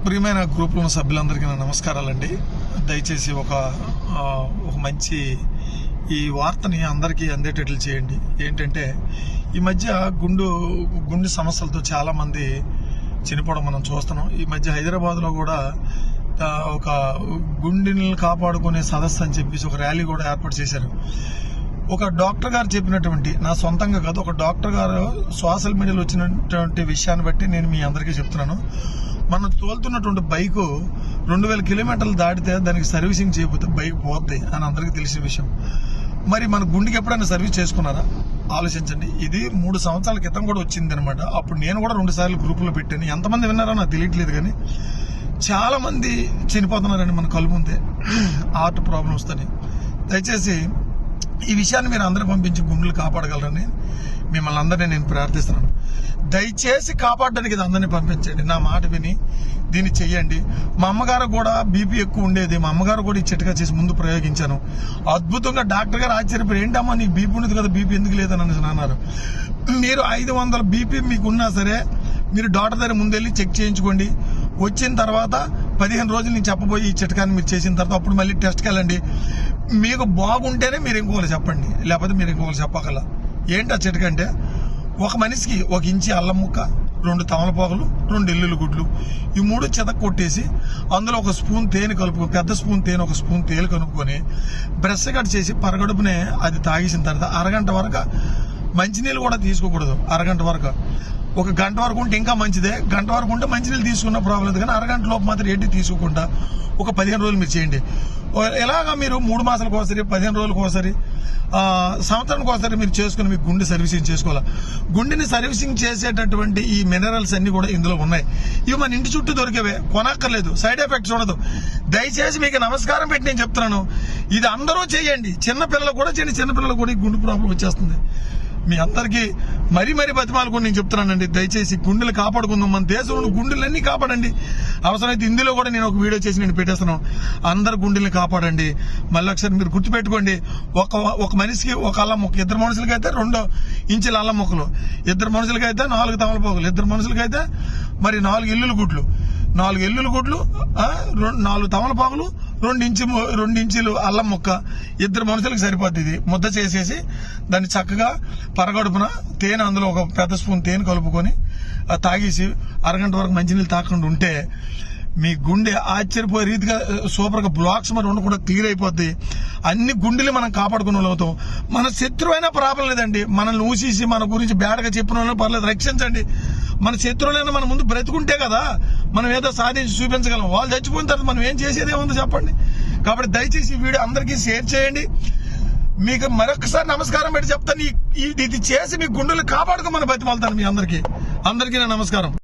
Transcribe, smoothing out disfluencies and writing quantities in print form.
ప్రియమైన గ్రూప్లో సభ్యులందరికీ నా నమస్కారాలండి. దయచేసి ఒక మంచి ఈ వార్తని అందరికీ అందేటట్లు చేయండి. ఏంటంటే ఈ మధ్య గుండె సమస్యలతో చాలామంది చనిపోవడం మనం చూస్తున్నాం. ఈ మధ్య హైదరాబాద్లో కూడా ఒక గుండెని కాపాడుకునే సదస్సు అని చెప్పేసి ఒక ర్యాలీ కూడా ఏర్పాటు చేశారు. ఒక డాక్టర్ గారు చెప్పినటువంటి, నా సొంతంగా కాదు, ఒక డాక్టర్ గారు సోషల్ మీడియాలో వచ్చినటువంటి విషయాన్ని బట్టి నేను మీ అందరికీ చెప్తున్నాను. మనం తోలుతున్నటువంటి బైకు 2000 కిలోమీటర్లు దాటితే దానికి సర్వీసింగ్ చేయకపోతే బైక్ పోద్ది అని అందరికీ తెలిసిన విషయం. మరి మన గుండెకి ఎప్పుడైనా సర్వీస్ చేసుకున్నారా? ఆలోచించండి. ఇది 3 సంవత్సరాల క్రితం కూడా వచ్చింది అనమాట. అప్పుడు నేను కూడా 2 సార్లు గ్రూపులో పెట్టాను. ఎంతమంది విన్నారో నాకు తెలియట్లేదు, కానీ చాలా మంది చనిపోతున్నారండి మన కళ్ళు ముందే హార్ట్ ప్రాబ్లమ్స్ తోని. దయచేసి ఈ విషయాన్ని మీరు అందరూ పంపించి గుండెలు కాపాడగలరని మిమ్మల్ని అందరినీ నేను ప్రార్థిస్తున్నాను. దయచేసి కాపాడడానికి ఇది అందరినీ పంపించండి. నా మాట విని దీన్ని చెయ్యండి. మా అమ్మగారు కూడా బీపీ ఎక్కువ ఉండేది. మా అమ్మగారు కూడా ఈ చిట్కా చేసి ముందు ప్రయోగించాను. అద్భుతంగా డాక్టర్ గారు ఆశ్చర్యపోయి, ఏంటమ్మా నీకు బీపీ ఉండదు కదా, బీపీ ఎందుకు లేదని అన్నారు. మీరు 500 బీపీ మీకు ఉన్నా సరే మీరు డాక్టర్ దగ్గర ముందెళ్ళి చెక్ చేయించుకోండి. వచ్చిన తర్వాత 15 రోజులు నేను చెప్పబోయి ఈ చిట్కాని మీరు చేసిన తర్వాత అప్పుడు మళ్ళీ టెస్ట్కి వెళ్ళండి. మీకు బాగుంటేనే మీరు ఇంకొకరు చెప్పండి, లేకపోతే మీరు ఇంకొకరు చెప్పగల. ఏంటి ఆ చిట్కా అంటే, ఒక మనిషికి 1 ఇంచి అల్లం ముక్క, 2 తమలపాకులు, 2 ఎల్లుల్లి గుడ్లు, ఈ 3 చెతక కొట్టేసి అందులో 1 స్పూన్ తేనె కలుపుకొని, పెద్ద స్పూన్ తేనె 1 స్పూన్ తేనె కలుపుకొని బ్రష్ కట్ చేసి పరగడుపునే అది తాగేసిన తర్వాత అరగంట వరకు మంచినీళ్ళు కూడా తీసుకోకూడదు. అరగంట వరకు, 1 గంట వరకు ఉంటే ఇంకా మంచిదే. గంట వరకు ఉంటే మంచినీళ్ళు తీసుకున్న ప్రాబ్లం లేదు, కానీ అరగంట లోపు మాత్రం ఏంటి తీసుకోకుండా ఒక 15 రోజులు మీరు చేయండి. ఇలాగా మీరు 3 మాసాలకు ఒకసారి, 15 రోజులకు ఒకసారి, సంవత్సరానికి ఒకసారి మీరు చేసుకుని మీకు గుండె సర్వీసింగ్ చేసుకోవాలి. గుండెని సర్వీసింగ్ చేసేటటువంటి ఈ మినరల్స్ అన్ని కూడా ఇందులో ఉన్నాయి. ఇవి మన ఇంటి చుట్టూ దొరికేవే, కొనక్కర్లేదు, సైడ్ ఎఫెక్ట్స్ ఉండదు. దయచేసి మీకు నమస్కారం పెట్టి నేను చెప్తున్నాను, ఇది అందరూ చేయండి. చిన్నపిల్లలు కూడా చేయండి. చిన్నపిల్లలు కూడా ఈ గుండె ప్రాబ్లం వచ్చేస్తుంది. మీ అందరికీ మరీ బతిమాలకు నేను చెప్తున్నానండి. దయచేసి గుండెలు కాపాడుకుందాం. మన దేశంలో గుండెలన్నీ కాపాడండి. అవసరమైతే ఇందులో కూడా నేను ఒక వీడియో చేసి నేను పెట్టేస్తున్నాను. అందరు గుండెల్ని కాపాడండి. మళ్ళీ ఒకసారి మీరు గుర్తుపెట్టుకోండి, ఒక మనిషికి 1 అల్లం ముక్క, 2 మనుషులకి అయితే 2 ఇంచుల అల్లం ముక్కలు, 2 మనుషులకి అయితే 4 తమలపాకులు, 2 మనుషులకి అయితే మరి 4 ఎల్లుల్లి గుడ్లు, 4 ఎల్లుల్లి గుడ్లు, 4 తమలపాకులు, 2 ఇంచులు అల్లం ముక్క, 2 మనుషులకు సరిపోద్ది. ఇది ముద్ద చేసేసి దాన్ని చక్కగా పరగడుపున తేనె, అందులో 1 పెద్ద స్పూన్ తేనె కలుపుకొని తాగేసి అరగంట వరకు మంచినీళ్ళు తాకుండా ఉంటే మీ గుండె ఆశ్చర్యపోయే రీతిగా సూపర్గా బ్లాక్స్ మరి ఉండకుండా క్లియర్ అయిపోద్ది. అన్ని గుండెలు మనం కాపాడుకునే వాళ్ళు అవుతాం. మన శత్రువైనా ప్రాబ్లం లేదండి. మనల్ని ఊసేసి మన గురించి బ్యాడ్గా చెప్పిన వాళ్ళని పర్లేదు, రక్షించండి. మన శత్రువులైనా మన ముందు బ్రతుకుంటే కదా మనం ఏదో సాధించి చూపించగలం. వాళ్ళు చచ్చిపోయిన తర్వాత మనం ఏం చేసేది ఏముందో చెప్పండి. కాబట్టి దయచేసి ఈ వీడియో అందరికీ షేర్ చేయండి. మీకు మరొకసారి నమస్కారం పెట్టి చెప్తాను, ఇది చేసి మీ గుండెలు కాపాడుకోమని బతిమాలుతాను. మీ అందరికీ నా నమస్కారం.